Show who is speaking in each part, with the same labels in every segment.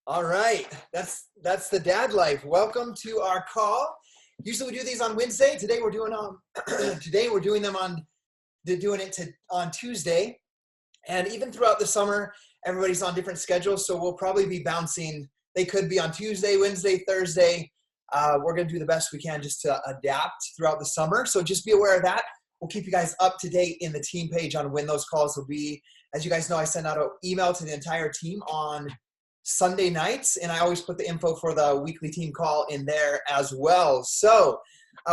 Speaker 1: All right, that's the dad life. Welcome to our call. Usually we do these on Wednesday. Today we're doing them on Tuesday. And even throughout the summer, everybody's on different schedules, so we'll probably be bouncing. They could be on Tuesday, Wednesday, Thursday. We're going to do the best we can just to adapt throughout the summer. So just be aware of that. We'll keep you guys up to date in the team page on when those calls will be. As you guys know, I send out an email to the entire team on Sunday nights, and I always put the info for the weekly team call in there as well. So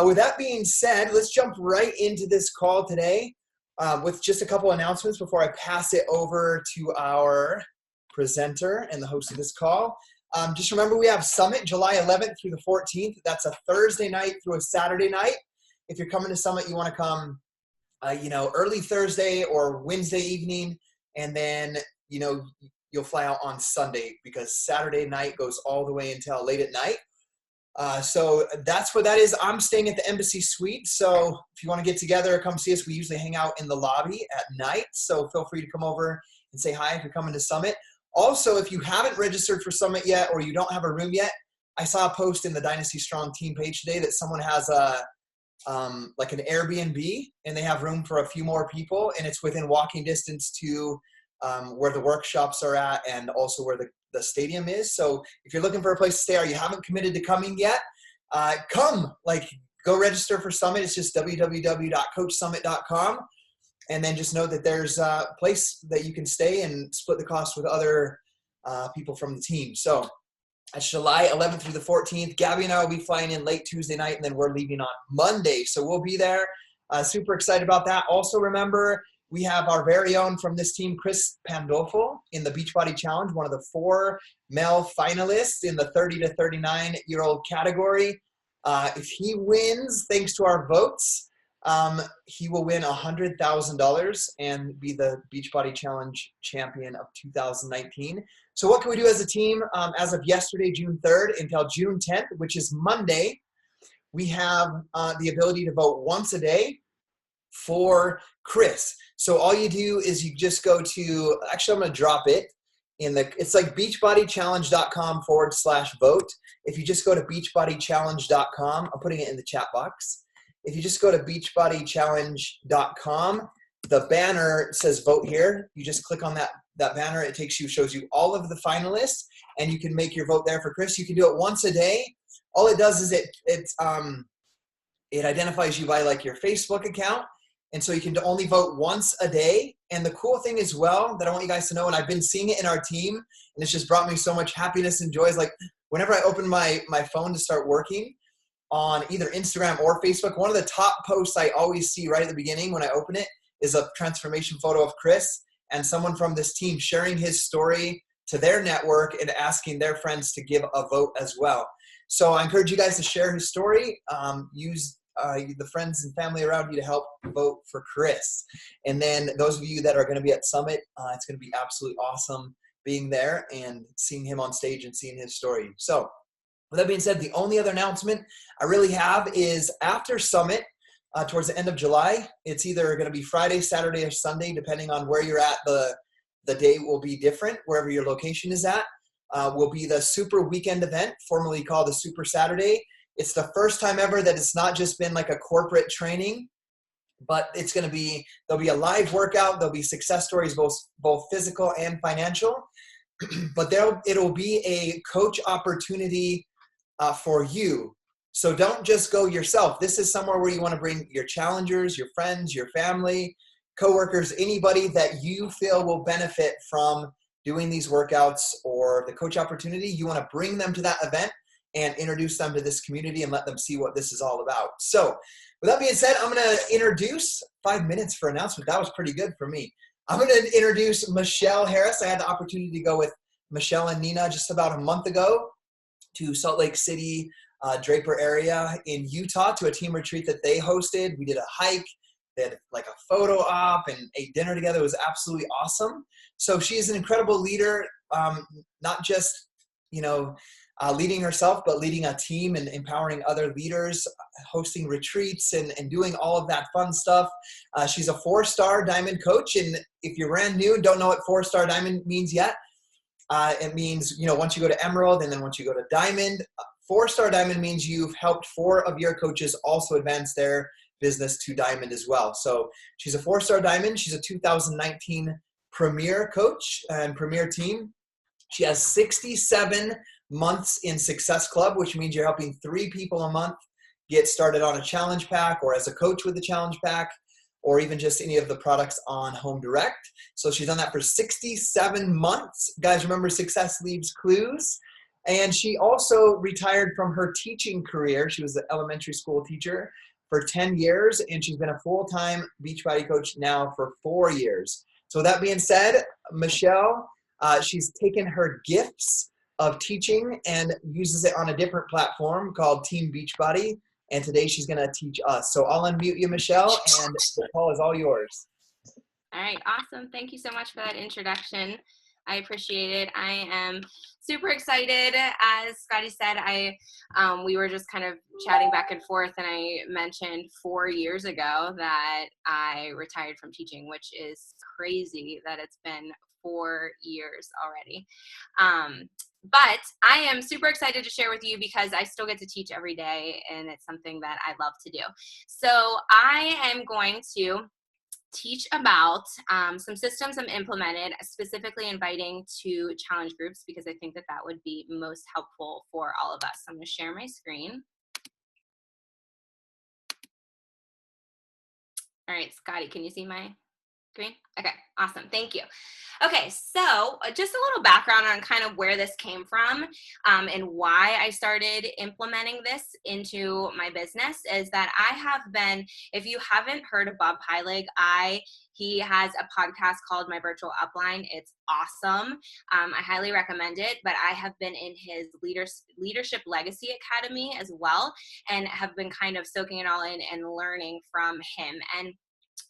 Speaker 1: with that being said, let's jump right into this call today with just a couple announcements before I pass it over to our presenter and the host of this call. Just remember, we have Summit July 11th through the 14th. That's a Thursday night through a Saturday night. If you're coming to Summit, you want to come early Thursday or Wednesday evening, and then you'll fly out on Sunday because Saturday night goes all the way until late at night. So that's what that is. I'm staying at the Embassy Suite. So if you want to get together, come see us. We usually hang out in the lobby at night. So feel free to come over and say hi if you're coming to Summit. Also, if you haven't registered for Summit yet or you don't have a room yet, I saw a post in the Dynasty Strong team page today that someone has like an Airbnb, and they have room for a few more people, and it's within walking distance to where the workshops are at and also where the stadium is. So if you're looking for a place to stay or you haven't committed to coming yet, go register for Summit. It's just www.coachsummit.com. And then just know that there's a place that you can stay and split the cost with other people from the team. So that's July 11th through the 14th. Gabby and I will be flying in late Tuesday night, and then we're leaving on Monday. So we'll be there. Super excited about that. Also remember, we have our very own from this team, Chris Pandolfo, in the Beachbody Challenge, one of the 4 male finalists in the 30 to 39-year-old category. If he wins, thanks to our votes, he will win $100,000 and be the Beachbody Challenge champion of 2019. So what can we do as a team? As of yesterday, June 3rd, until June 10th, which is Monday, we have the ability to vote once a day for Chris. So all you do is you just go to, actually I'm going to drop it it's like beachbodychallenge.com/vote. If you just go to beachbodychallenge.com, I'm putting it in the chat box. If you just go to beachbodychallenge.com, the banner says vote here. You just click on that banner. It shows you all of the finalists, and you can make your vote there for Chris. You can do it once a day. All it does is it identifies you by like your Facebook account. And so you can only vote once a day. And the cool thing as well that I want you guys to know, and I've been seeing it in our team, and it's just brought me so much happiness and joy, is like whenever I open my phone to start working on either Instagram or Facebook, one of the top posts I always see right at the beginning when I open it is a transformation photo of Chris and someone from this team sharing his story to their network and asking their friends to give a vote as well. So I encourage you guys to share his story. Use the friends and family around you to help vote for Chris. And then those of you that are going to be at Summit, it's going to be absolutely awesome being there and seeing him on stage and seeing his story. So with that being said, the only other announcement I really have is after Summit, towards the end of July, it's either going to be Friday, Saturday, or Sunday, depending on where you're at. The day will be different, wherever your location is at. Will be the Super Weekend event, formerly called the Super Saturday. It's the first time ever that it's not just been like a corporate training, but there'll be a live workout. There'll be success stories, both physical and financial, but it'll be a coach opportunity for you. So don't just go yourself. This is somewhere where you want to bring your challengers, your friends, your family, coworkers, anybody that you feel will benefit from doing these workouts or the coach opportunity. You want to bring them to that event and introduce them to this community and let them see what this is all about. So with that being said, I'm going to introduce 5 minutes for announcement. That was pretty good for me. I'm going to introduce Michele Harris. I had the opportunity to go with Michele and Nina just about a month ago to Salt Lake City, Draper area in Utah to a team retreat that they hosted. We did a hike. They had like a photo op and ate dinner together. It was absolutely awesome. So she's an incredible leader, not just, leading herself, but leading a team and empowering other leaders, hosting retreats and doing all of that fun stuff. She's a 4-star diamond coach. And if you're brand new and don't know what 4-star diamond means yet, It means, once you go to Emerald and then once you go to Diamond. 4-star Diamond means you've helped 4 of your coaches also advance their business to Diamond as well. So she's a 4-star Diamond. She's a 2019 Premier Coach and Premier Team. She has 67 months in Success Club, which means you're helping 3 people a month get started on a challenge pack or as a coach with the challenge pack, or even just any of the products on Home Direct. So she's done that for 67 months. Guys, remember, success leaves clues. And she also retired from her teaching career. She was an elementary school teacher for 10 years, and she's been a full-time Beachbody coach now for 4 years. So that being said, Michele, she's taken her gifts of teaching and uses it on a different platform called Team Beachbody. And today she's going to teach us. So I'll unmute you, Michele, and the call is all yours.
Speaker 2: All right, awesome. Thank you so much for that introduction. I appreciate it. I am super excited. As Scotty said, we were just kind of chatting back and forth, and I mentioned 4 years ago that I retired from teaching, which is crazy that it's been 4 years already. But I am super excited to share with you because I still get to teach every day, and it's something that I love to do. So I am going to teach about some systems I've implemented, specifically inviting to challenge groups, because I think that would be most helpful for all of us. So I'm going to share my screen. All right, Scotty, can you see my screen? Okay, awesome. Thank you. Okay, so just a little background on kind of where this came from and why I started implementing this into my business is that I have been, if you haven't heard of Bob Heilig, he has a podcast called My Virtual Upline. It's awesome. I highly recommend it, but I have been in his Leadership Legacy Academy as well and have been kind of soaking it all in and learning from him. And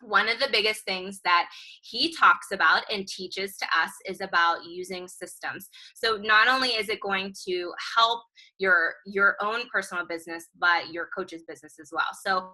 Speaker 2: one of the biggest things that he talks about and teaches to us is about using systems. So not only is it going to help your own personal business, but your coach's business as well. So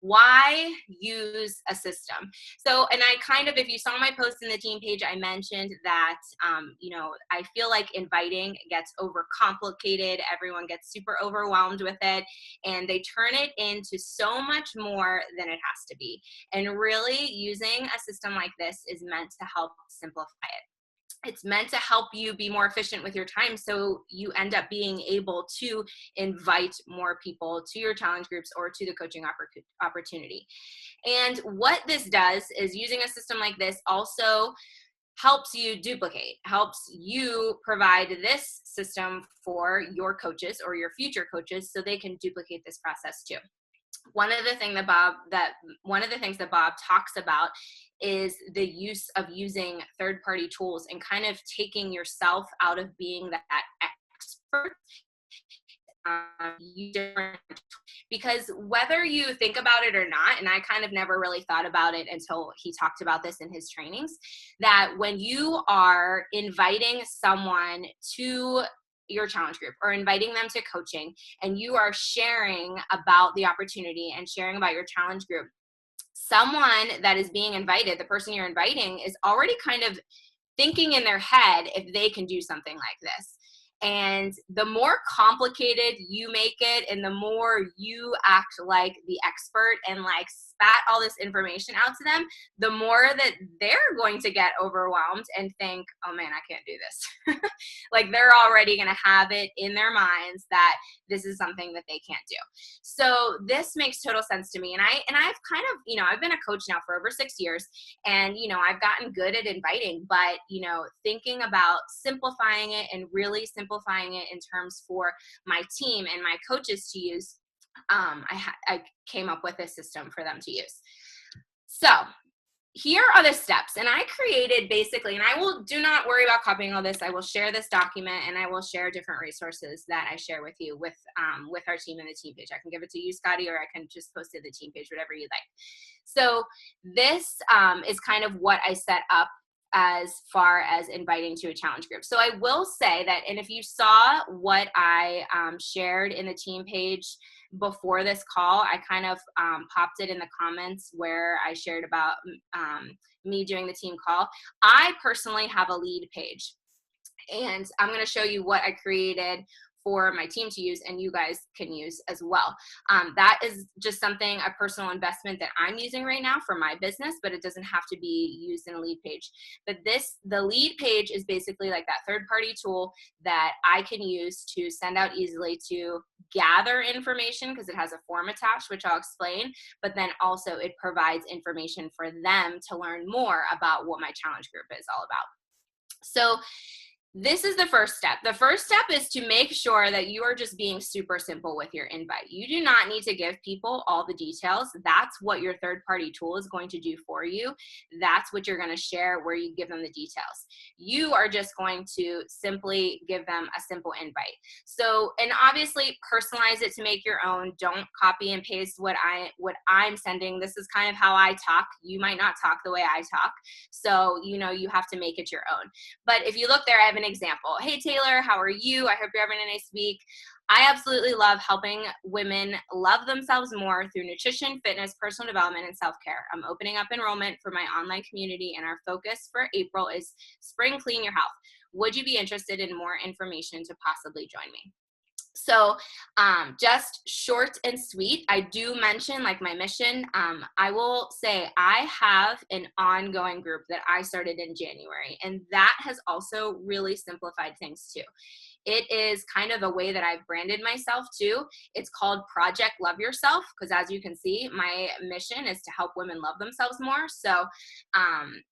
Speaker 2: why use a system? So, and I kind of, if you saw my post in the team page, I mentioned that, I feel like inviting gets overcomplicated. Everyone gets super overwhelmed with it, and they turn it into so much more than it has to be. And really using a system like this is meant to help simplify it. It's meant to help you be more efficient with your time, so you end up being able to invite more people to your challenge groups or to the coaching opportunity. And what this does is using a system like this also helps you duplicate, helps you provide this system for your coaches or your future coaches so they can duplicate this process too. One of the things that Bob talks about is the use of using third-party tools and kind of taking yourself out of being that expert. Because whether you think about it or not, and I kind of never really thought about it until he talked about this in his trainings, that when you are inviting someone to your challenge group or inviting them to coaching and you are sharing about the opportunity and sharing about your challenge group, someone that is being invited, the person you're inviting, is already kind of thinking in their head if they can do something like this. And the more complicated you make it and the more you act like the expert and like spat all this information out to them, the more that they're going to get overwhelmed and think, oh man, I can't do this. Like they're already going to have it in their minds that this is something that they can't do. So this makes total sense to me. And I've kind of, I've been a coach now for over 6 years, and, I've gotten good at inviting, but, thinking about simplifying it and really simplifying it in terms for my team and my coaches to use, I came up with a system for them to use. So here are the steps, and I created basically, and do not worry about copying all this. I will share this document and I will share different resources that I share with you with our team in the team page. I can give it to you, Scotty, or I can just post it in the team page, whatever you like. So this is kind of what I set up as far as inviting to a challenge group. So I will say that, and if you saw what I shared in the team page before this call, I kind of popped it in the comments where I shared about me doing the team call. I personally have a lead page. And I'm going to show you what I created for my team to use and you guys can use as well. That is just something, a personal investment that I'm using right now for my business, but it doesn't have to be used in a lead page. But the lead page is basically like that third-party tool that I can use to send out easily to gather information, because it has a form attached, which I'll explain, but then also it provides information for them to learn more about what my challenge group is all about. So this is the first step. The first step is to make sure that you are just being super simple with your invite. You do not need to give people all the details. That's what your third-party tool is going to do for you. That's what you're going to share, where you give them the details. You are just going to simply give them a simple invite. So, and obviously personalize it to make your own. Don't copy and paste what I'm sending. This is kind of how I talk. You might not talk the way I talk. So, you have to make it your own. But if you look there, I have an example. Hey Taylor, how are you? I hope you're having a nice week. I absolutely love helping women love themselves more through nutrition, fitness, personal development, and self-care. I'm opening up enrollment for my online community, and our focus for April is Spring Clean Your Health. Would you be interested in more information to possibly join me? So just short and sweet. I do mention like my mission. I will say I have an ongoing group that I started in January, and that has also really simplified things too. It is kind of a way that I've branded myself too. It's called Project Love Yourself, because as you can see, my mission is to help women love themselves more. So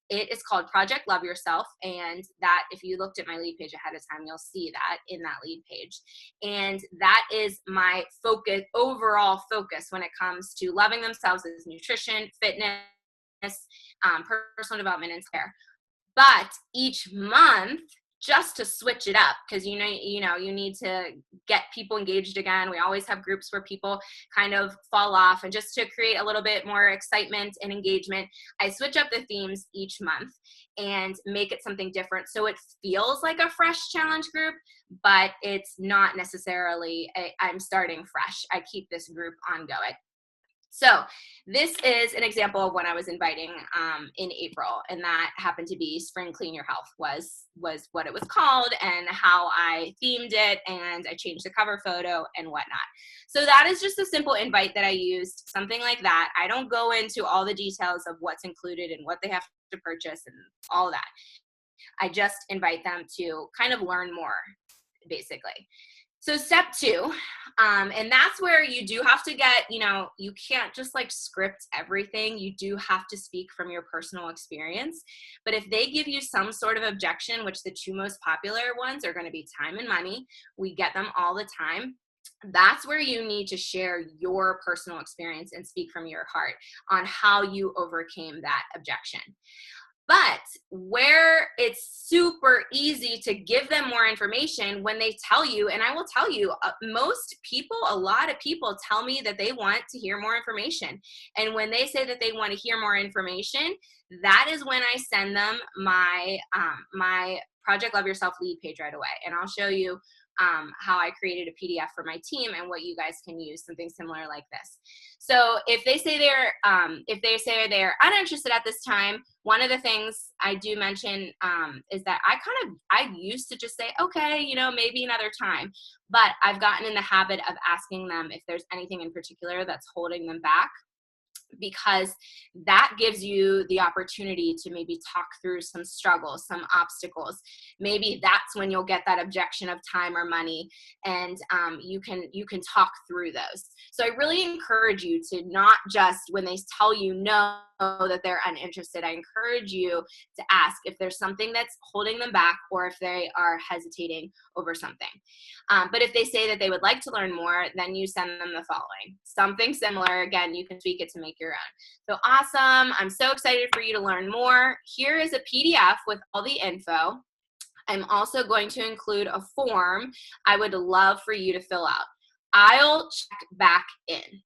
Speaker 2: it is called Project Love Yourself. And that, if you looked at my lead page ahead of time, you'll see that in that lead page. And that is my focus, overall focus when it comes to loving themselves, is nutrition, fitness, personal development, and care. But each month, just to switch it up, because you need to get people engaged again. We always have groups where people kind of fall off, and just to create a little bit more excitement and engagement, I switch up the themes each month and make it something different, so it feels like a fresh challenge group, but it's not necessarily I'm starting fresh. I keep this group ongoing. So this is an example of when I was inviting in April, and that happened to be Spring Clean Your Health was what it was called, and how I themed it, and I changed the cover photo and whatnot. So that is just a simple invite that I used, something like that. I don't go into all the details of what's included and what they have to purchase and all that. I just invite them to kind of learn more, basically. So step 2, and that's where you do have to get, you can't just like script everything. You do have to speak from your personal experience. But if they give you some sort of objection, which the 2 most popular ones are going to be time and money, we get them all the time. That's where you need to share your personal experience and speak from your heart on how you overcame that objection. But where it's super easy to give them more information, when they tell you, and I will tell you, a lot of people tell me that they want to hear more information. And when they say that they want to hear more information, that is when I send them my Project Love Yourself lead page right away. And I'll show you how I created a PDF for my team and what you guys can use, something similar like this. So if they say they're uninterested at this time, one of the things I do mention is that I used to just say, okay, maybe another time, but I've gotten in the habit of asking them if there's anything in particular that's holding them back, because that gives you the opportunity to maybe talk through some struggles, some obstacles. Maybe that's when you'll get that objection of time or money, and you can talk through those. So I really encourage you to not just, when they tell you no, that they're uninterested, I encourage you to ask if there's something that's holding them back, or if they are hesitating over something. But if they say that they would like to learn more, then you send them the following. Something similar. Again, you can tweak it to make your own. So awesome. I'm so excited for you to learn more. Here is a PDF with all the info. I'm also going to include a form I would love for you to fill out. I'll check back in.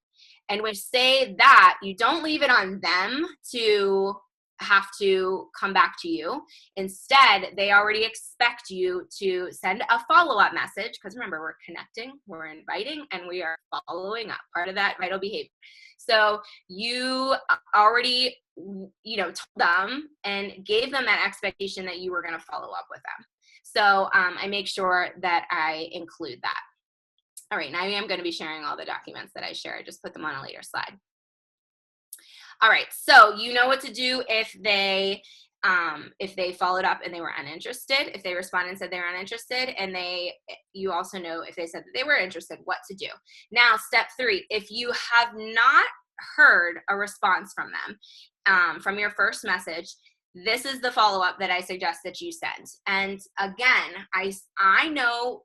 Speaker 2: And when you say that, you don't leave it on them to have to come back to you. Instead, they already expect you to send a follow-up message, because remember, we're connecting, we're inviting, and we are following up, part of that vital behavior. So you already, told them and gave them that expectation that you were going to follow up with them. So I make sure that I include that. All right, now I am going to be sharing all the documents that I share. I just put them on a later slide. All right, so you know what to do if they followed up and they were uninterested, if they responded and said they were uninterested, and you also know if they said that they were interested, what to do. Now, step 3, if you have not heard a response from them, from your first message, this is the follow-up that I suggest that you send. And again, I know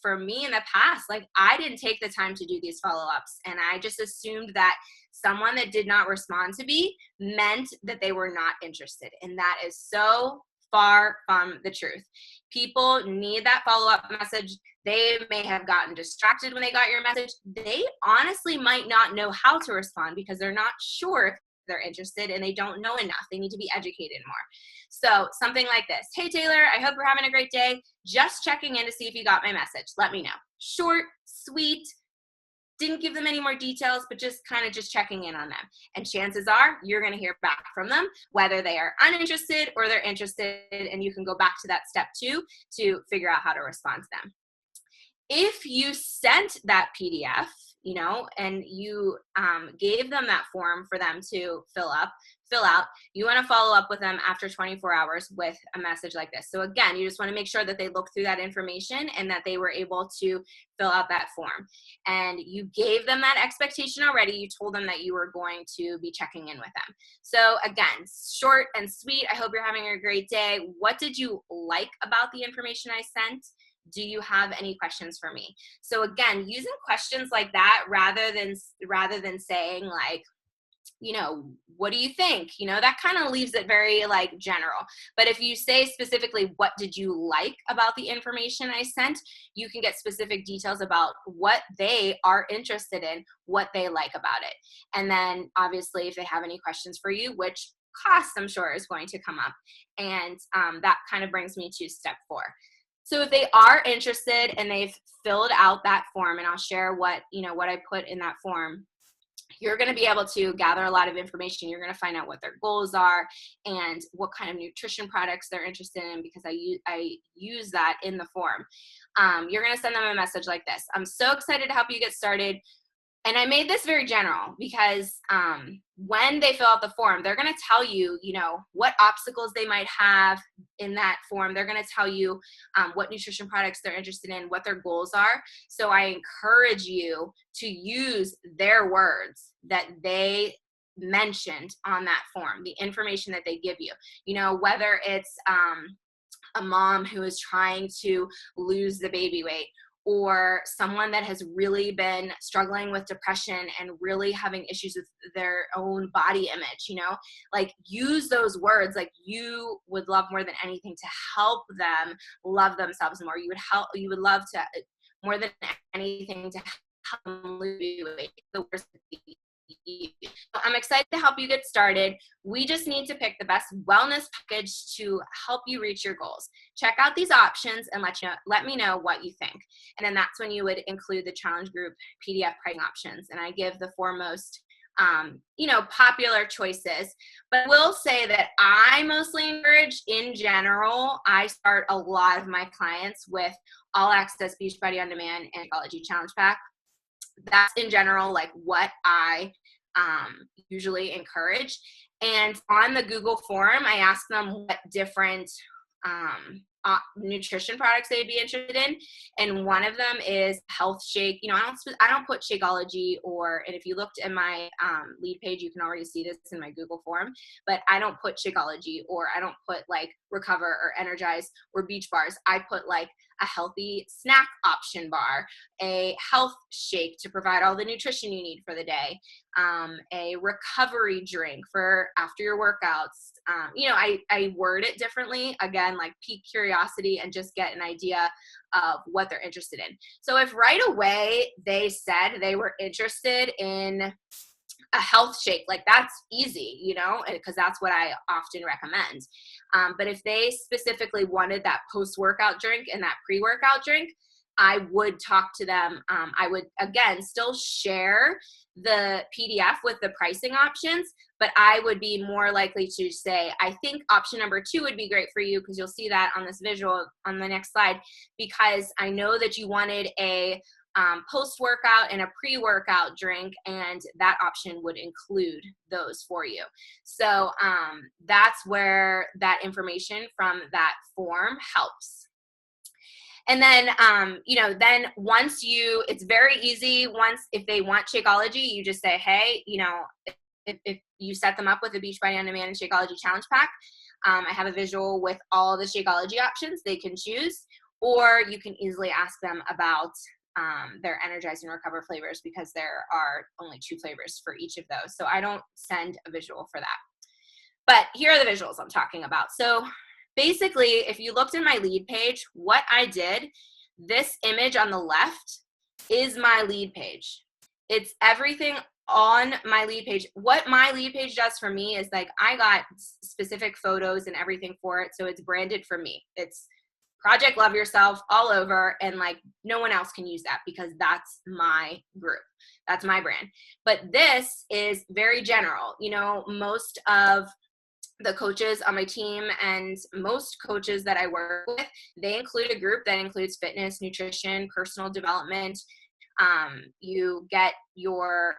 Speaker 2: for me in the past, like I didn't take the time to do these follow-ups, and I just assumed that someone that did not respond to me meant that they were not interested. And that is so far from the truth. People need that follow-up message. They may have gotten distracted when they got your message. They honestly might not know how to respond because they're not sure if they're interested and they don't know enough. They need to be educated more. So something like this. Hey, Taylor, I hope you're having a great day. Just checking in to see if you got my message. Let me know. Short, sweet. Didn't give them any more details, but just checking in on them. And chances are you're going to hear back from them, whether they are uninterested or they're interested, and you can go back to that step 2 to figure out how to respond to them. If you sent that PDF, and you gave them that form for them to fill out, you want to follow up with them after 24 hours with a message like this. So again, you just want to make sure that they look through that information and that they were able to fill out that form. And you gave them that expectation already. You told them that you were going to be checking in with them. So again, short and sweet. I hope you're having a great day. What did you like about the information I sent? Do you have any questions for me? So again, using questions like that rather than saying like, what do you think? That kind of leaves it very like general. But if you say specifically, what did you like about the information I sent? You can get specific details about what they are interested in, what they like about it. And then obviously if they have any questions for you, which cost I'm sure is going to come up. And that kind of brings me to step 4. So if they are interested and they've filled out that form, and I'll share what I put in that form, you're going to be able to gather a lot of information. You're going to find out what their goals are and what kind of nutrition products they're interested in, because I use that in the form. You're going to send them a message like this. I'm so excited to help you get started. And I made this very general because when they fill out the form, they're going to tell you, what obstacles they might have in that form. They're going to tell you what nutrition products they're interested in, what their goals are. So I encourage you to use their words that they mentioned on that form, the information that they give you, whether it's a mom who is trying to lose the baby weight, or someone that has really been struggling with depression and really having issues with their own body image, like use those words. Like you would love more than anything to help them love themselves more. You would love to more than anything to help them lose weight. The words I'm excited to help you get started. We just need to pick the best wellness package to help you reach your goals. Check out these options and let me know what you think. And then that's when you would include the challenge group PDF pricing options. And I give the foremost popular choices, but I will say that I mostly encourage, in general, I start a lot of my clients with all access Beachbody on Demand and Ecology Challenge Pack. That's in general like what I usually encourage. And on the Google form, I ask them what different nutrition products they'd be interested in, and one of them is health shake. I don't put Shakeology, and if you looked at my lead page, you can already see this in my Google form, but I don't put Shakeology, or I don't put like Recover or Energize or Beach Bars. I put like a healthy snack option bar, a health shake to provide all the nutrition you need for the day, a recovery drink for after your workouts. I word it differently, again, like pique curiosity and just get an idea of what they're interested in. So if right away they said they were interested in a health shake, like that's easy, because that's what I often recommend. But if they specifically wanted that post-workout drink and that pre-workout drink, I would talk to them. I would, again, still share the PDF with the pricing options, but I would be more likely to say, I think option number 2 would be great for you, because you'll see that on this visual on the next slide, because I know that you wanted a post-workout and a pre-workout drink, and that option would include those for you. So that's where that information from that form helps. And then, then once it's very easy. If they want Shakeology, you just say, hey, if you set them up with a Beachbody On Demand and Shakeology Challenge Pack, I have a visual with all the Shakeology options they can choose, or you can easily ask them about their Energize and Recover flavors, because there are only 2 flavors for each of those. So I don't send a visual for that. But here are the visuals I'm talking about. So basically, if you looked at my lead page, what I did, this image on the left is my lead page. It's everything on my lead page. What my lead page does for me is, like, I got specific photos and everything for it. So it's branded for me. It's Project Love Yourself all over, and like no one else can use that, because that's my group. That's my brand. But this is very general. Most of the coaches on my team and most coaches that I work with, they include a group that includes fitness, nutrition, personal development. You get your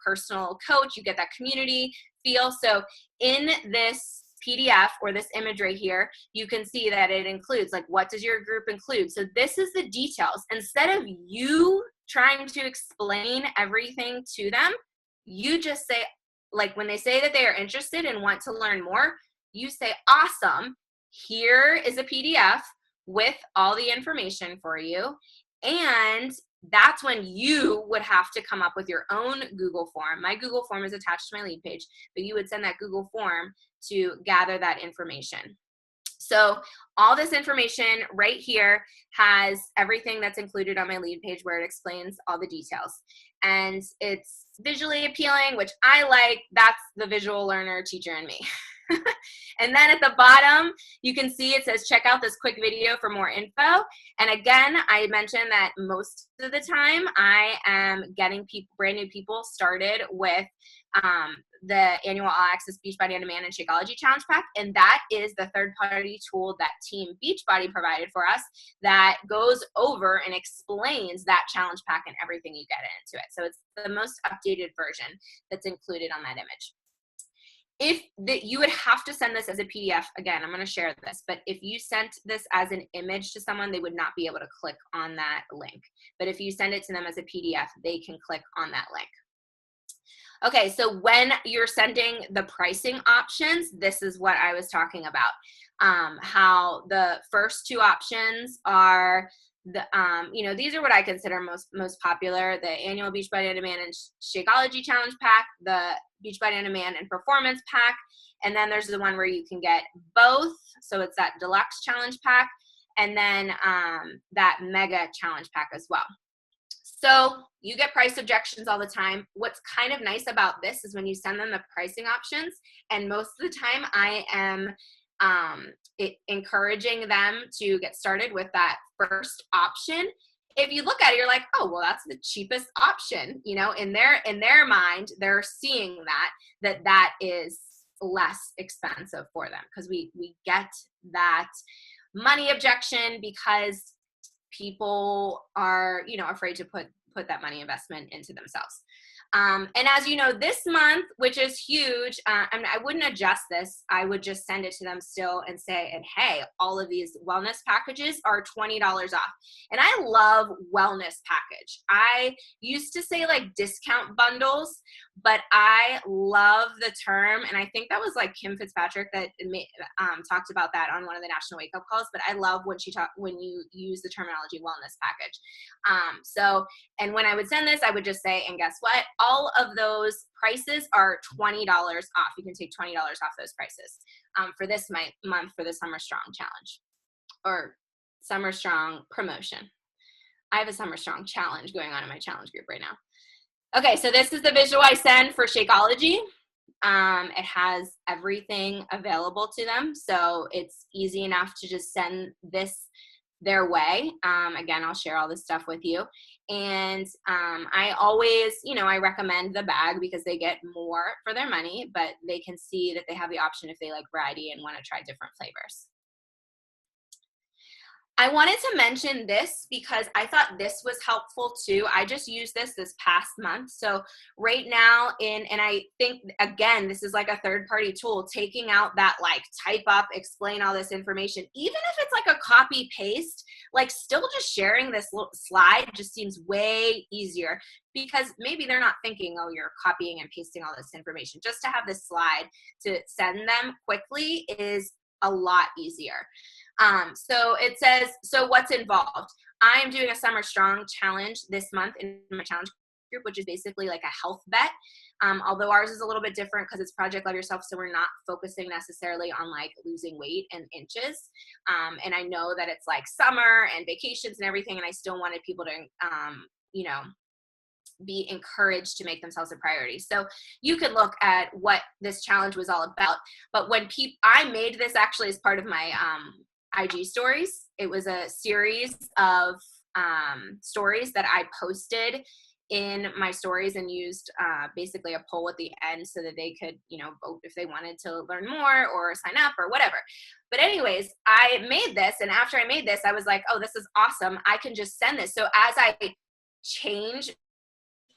Speaker 2: personal coach, you get that community feel. So in this PDF or this image right here, you can see that it includes, like, what does your group include? So this is the details. Instead of you trying to explain everything to them, you just say, like, when they say that they are interested and want to learn more, you say, awesome, here is a PDF with all the information for you. And that's when you would have to come up with your own Google form. My Google form is attached to my lead page, but you would send that Google form to gather that information. So all this information right here has everything that's included on my lead page, where it explains all the details. And it's visually appealing, which I like. That's the visual learner teacher in me. And then at the bottom, you can see it says, check out this quick video for more info. And again, I mentioned that most of the time I am getting brand new people started with the annual All Access Beachbody On Demand and Shakeology Challenge Pack. And that is the third-party tool that Team Beachbody provided for us that goes over and explains that challenge pack and everything you get into it. So it's the most updated version that's included on that image. You would have to send this as a PDF. Again, I'm going to share this, but if you sent this as an image to someone, they would not be able to click on that link. But if you send it to them as a PDF, they can click on that link. Okay, so when you're sending the pricing options, this is what I was talking about. How the first 2 options are these are what I consider most popular: the annual Beachbody On Demand and Shakeology Challenge Pack, the Beachbody On Demand and Performance Pack, and then there's the one where you can get both. So it's that Deluxe Challenge Pack, and then that Mega Challenge Pack as well. So you get price objections all the time. What's kind of nice about this is when you send them the pricing options, and most of the time I am encouraging them to get started with that first option. If you look at it, you're like, oh, well, that's the cheapest option. In their mind, they're seeing that is less expensive for them, because we get that money objection because people are, afraid to put that money investment into themselves. And as you know, this month, which is huge, I wouldn't adjust this. I would just send it to them still and say, and hey, all of these wellness packages are $20 off. And I love wellness package. I used to say like discount bundles, but I love the term. And I think that was like Kim Fitzpatrick that talked about that on one of the National Wake Up Calls. But I love when you use the terminology wellness package. And when I would send this, I would just say, and guess what? All of those prices are $20 off. You can take $20 off those prices for this month for the Summer Strong Challenge or Summer Strong promotion. I have a Summer Strong challenge going on in my challenge group right now. Okay, so this is the visual I send for Shakeology. It has everything available to them, so it's easy enough to just send this their way. Again, I'll share all this stuff with you. And I always, I recommend the bag because they get more for their money, but they can see that they have the option if they like variety and want to try different flavors. I wanted to mention this because I thought this was helpful too. I just used this past month. So right now and I think, again, this is like a third-party tool, taking out that like type up, explain all this information, even if it's like a copy paste, like still just sharing this little slide just seems way easier, because maybe they're not thinking, oh, you're copying and pasting all this information. Just to have this slide to send them quickly is a lot easier. So it says, so what's involved? I am doing a Summer Strong challenge this month in my challenge group, which is basically like a health bet. Although ours is a little bit different because it's Project Love Yourself, so we're not focusing necessarily on like losing weight and inches. And I know that it's like summer and vacations and everything, and I still wanted people to, be encouraged to make themselves a priority. So you could look at what this challenge was all about. But when I made this actually as part of my IG stories. It was a series of stories that I posted in my stories and used basically a poll at the end so that they could, vote if they wanted to learn more or sign up or whatever. But anyways, I made this, and after I made this, I was like, oh, this is awesome. I can just send this. So as I change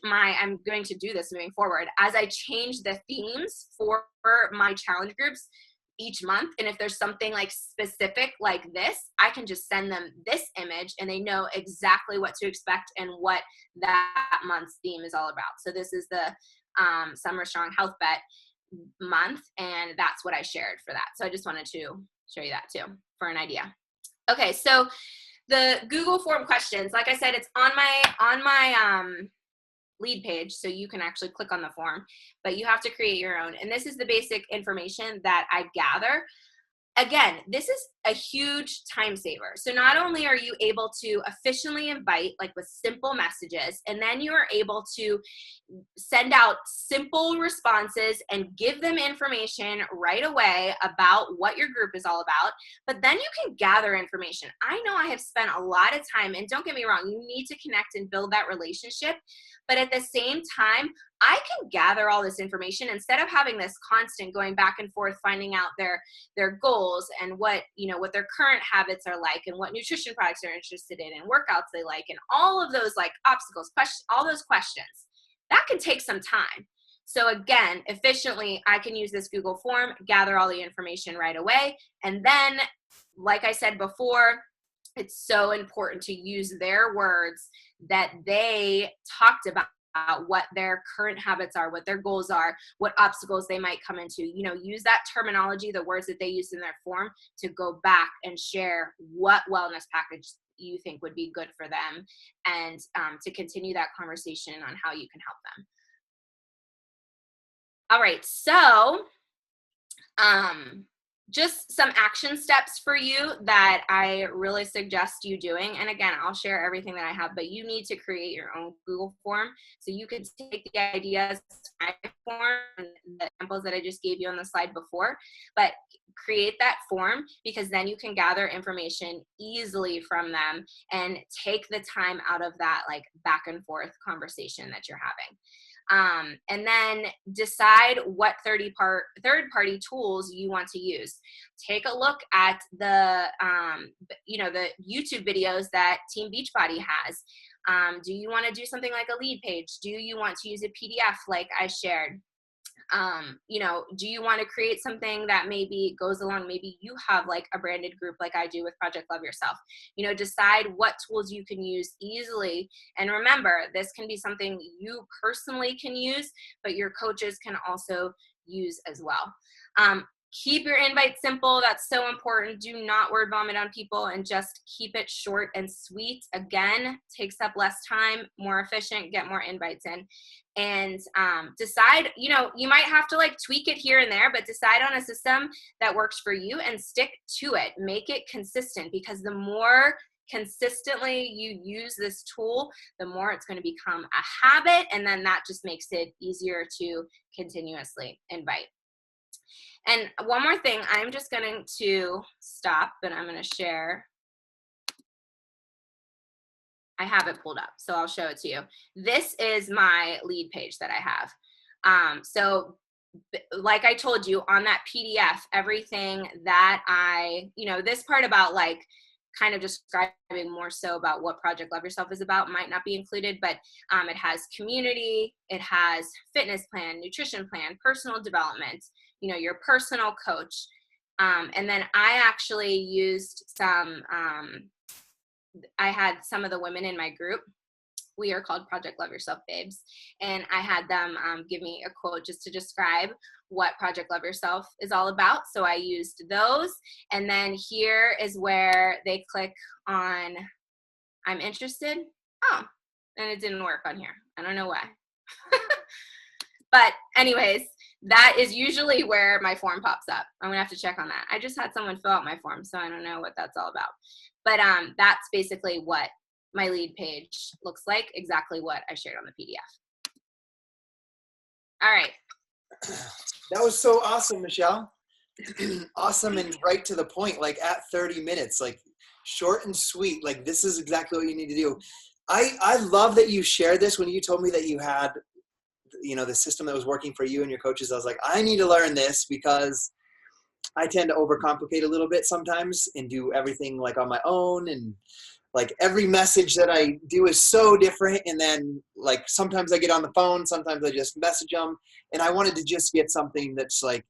Speaker 2: I'm going to do this moving forward, as I change the themes for my challenge groups each month, and if there's something like specific like this, I can just send them this image and they know exactly what to expect and what that month's theme is all about. So this is the Summer Strong Health Bet month, and that's what I shared for that. So I just wanted to show you that too for an idea. Okay, so the Google form questions, like I said, it's on my lead page, so you can actually click on the form, but you have to create your own. And this is the basic information that I gather. Again, this is a huge time saver. So not only are you able to efficiently invite, like with simple messages, and then you are able to send out simple responses and give them information right away about what your group is all about, but then you can gather information. I know I have spent a lot of time, and don't get me wrong, you need to connect and build that relationship, but at the same time, I can gather all this information instead of having this constant going back and forth, finding out their goals and what their current habits are like and what nutrition products they're interested in and workouts they like and all of those like obstacles, questions, all those questions. That can take some time. So again, efficiently, I can use this Google form, gather all the information right away. And then, like I said before, it's so important to use their words that they talked about what their current habits are, what their goals are, what obstacles they might come into. Use that terminology, the words that they use in their form, to go back and share what wellness package you think would be good for them, and to continue that conversation on how you can help them. All right, so just some action steps for you that I really suggest you doing. And again, I'll share everything that I have, but you need to create your own Google form. So you can take the ideas from my form and the examples that I just gave you on the slide before, but create that form, because then you can gather information easily from them and take the time out of that like back and forth conversation that you're having. And then decide what third-party tools you want to use. Take a look at the the YouTube videos that Team Beachbody has. Do you want to do something like a lead page? Do you want to use a PDF like I shared? Do you want to create something that maybe goes along, maybe you have like a branded group like I do with Project Love Yourself. Decide what tools you can use easily. And remember, this can be something you personally can use, but your coaches can also use as well. Keep your invite simple. That's so important. Do not word vomit on people, and just keep it short and sweet. Again, takes up less time, more efficient, get more invites in. And decide, you might have to like tweak it here and there, but decide on a system that works for you and stick to it. Make it consistent, because the more consistently you use this tool, the more it's going to become a habit. And then that just makes it easier to continuously invite. And one more thing, I'm just going to stop, and I'm going to share I have it pulled up, so I'll show it to you. This is my lead page that I have. So like I told you on that PDF, everything that this part about like kind of describing more so about what Project Love Yourself is about might not be included, but it has community, it has fitness plan, nutrition plan, personal development, your personal coach. And then I actually used I had some of the women in my group. We are called Project Love Yourself Babes. And I had them give me a quote just to describe what Project Love Yourself is all about. So I used those. And then here is where they click on I'm interested. Oh, and it didn't work on here. I don't know why. But anyways, that is usually where my form pops up. I'm gonna have to check on that. I just had someone fill out my form, so I don't know what that's all about. But that's basically what my lead page looks like, exactly what I shared on the PDF. All right.
Speaker 1: That was so awesome, Michele. Awesome and right to the point, like at 30 minutes, like short and sweet. Like this is exactly what you need to do. I love that you shared this when you told me that you had, the system that was working for you and your coaches. I was like, I need to learn this because I tend to overcomplicate a little bit sometimes and do everything like on my own. And like every message that I do is so different. And then like sometimes I get on the phone, sometimes I just message them. And I wanted to just get something that's like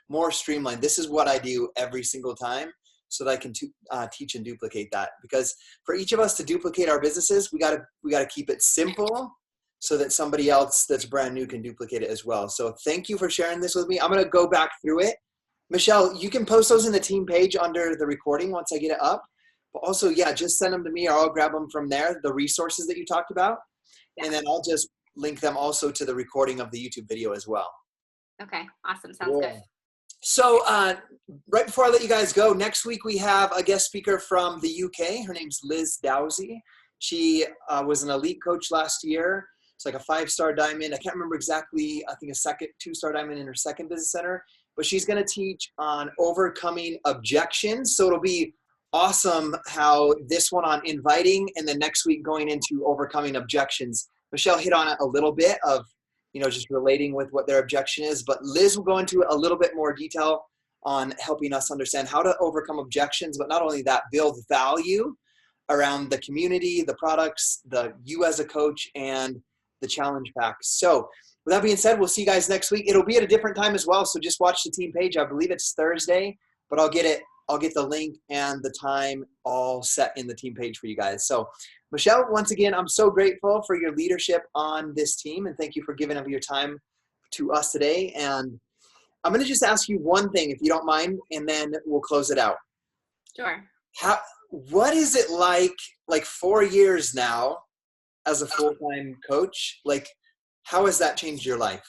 Speaker 1: more streamlined. This is what I do every single time so that I can teach and duplicate that. Because for each of us to duplicate our businesses, we gotta keep it simple so that somebody else that's brand new can duplicate it as well. So thank you for sharing this with me. I'm gonna go back through it. Michele, you can post those in the team page under the recording once I get it up. But also, yeah, just send them to me or I'll grab them from there, the resources that you talked about. Yeah. And then I'll just link them also to the recording of the YouTube video as well.
Speaker 2: Okay, awesome. Sounds good.
Speaker 1: So right before I let you guys go, next week we have a guest speaker from the UK. Her name's Liz Dowsey. She was an elite coach last year. It's like a 5-star diamond. I can't remember exactly. I think a 2-star diamond in her second business center. But she's going to teach on overcoming objections. So it'll be awesome how this one on inviting and then next week going into overcoming objections. Michele hit on it a little bit of, just relating with what their objection is. But Liz will go into a little bit more detail on helping us understand how to overcome objections, but not only that, build value around the community, the products, you as a coach, and the challenge packs. So with that being said, we'll see you guys next week. It'll be at a different time as well, so just watch the team page. I believe it's Thursday, but I'll get the link and the time all set in the team page for you guys. So Michele, once again, I'm so grateful for your leadership on this team, and thank you for giving up your time to us today. And I'm going to just ask you one thing, if you don't mind, and then we'll close it out.
Speaker 2: Sure.
Speaker 1: What is it like 4 years now as a full-time coach? Like, how has that changed your life?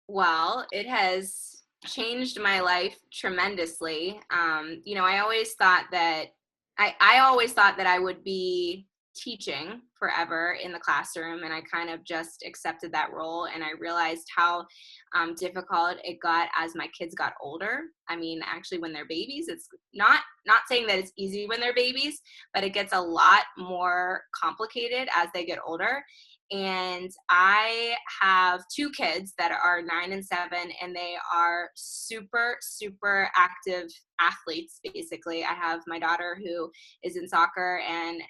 Speaker 2: Well, it has changed my life tremendously. I always thought that I would be teaching forever in the classroom, and I kind of just accepted that role. And I realized how difficult it got as my kids got older. I mean, actually, when they're babies, it's not saying that it's easy when they're babies, but it gets a lot more complicated as they get older. And I have 2 kids that are 9 and 7, and they are super, super active athletes, basically. I have my daughter who is in soccer and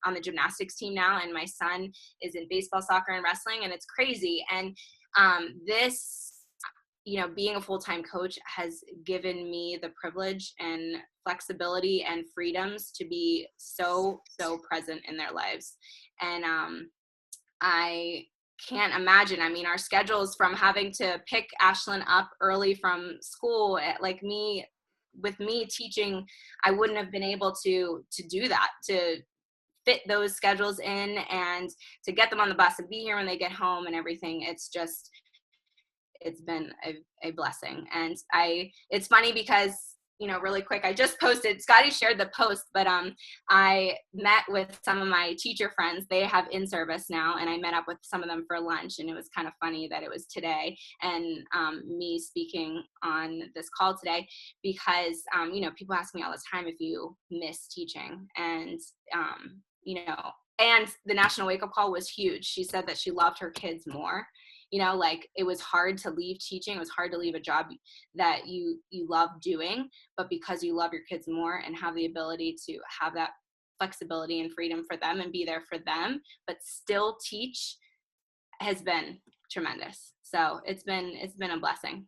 Speaker 2: on the gymnastics team now, and my son is in baseball, soccer, and wrestling, and it's crazy. And this, being a full-time coach has given me the privilege and flexibility and freedoms to be so, so present in their lives. And I can't imagine. I mean, our schedules, from having to pick Ashlyn up early from school, with me teaching, I wouldn't have been able to do that, to fit those schedules in and to get them on the bus and be here when they get home and everything. It's been a blessing. And it's funny because really quick, I just posted, Scotty shared the post, but I met with some of my teacher friends. They have in-service now, and I met up with some of them for lunch, and it was kind of funny that it was today and me speaking on this call today, because people ask me all the time if you miss teaching, and and the National Wake Up Call was huge. She said that she loved her kids more. Like, it was hard to leave teaching. It was hard to leave a job that you love doing, but because you love your kids more and have the ability to have that flexibility and freedom for them and be there for them, but still teach, has been tremendous. So it's been a blessing.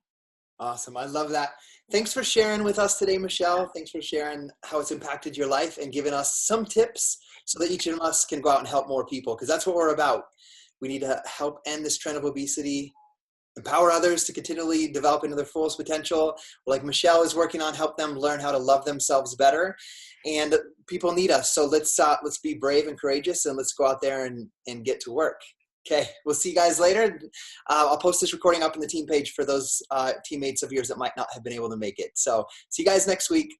Speaker 1: Awesome. I love that. Thanks for sharing with us today, Michele. Thanks for sharing how it's impacted your life and giving us some tips so that each of us can go out and help more people, because that's what we're about. We need to help end this trend of obesity, empower others to continually develop into their fullest potential. Like Michele is working on, help them learn how to love themselves better. And people need us. So let's be brave and courageous, and let's go out there and get to work. Okay, we'll see you guys later. I'll post this recording up in the team page for those teammates of yours that might not have been able to make it. So see you guys next week.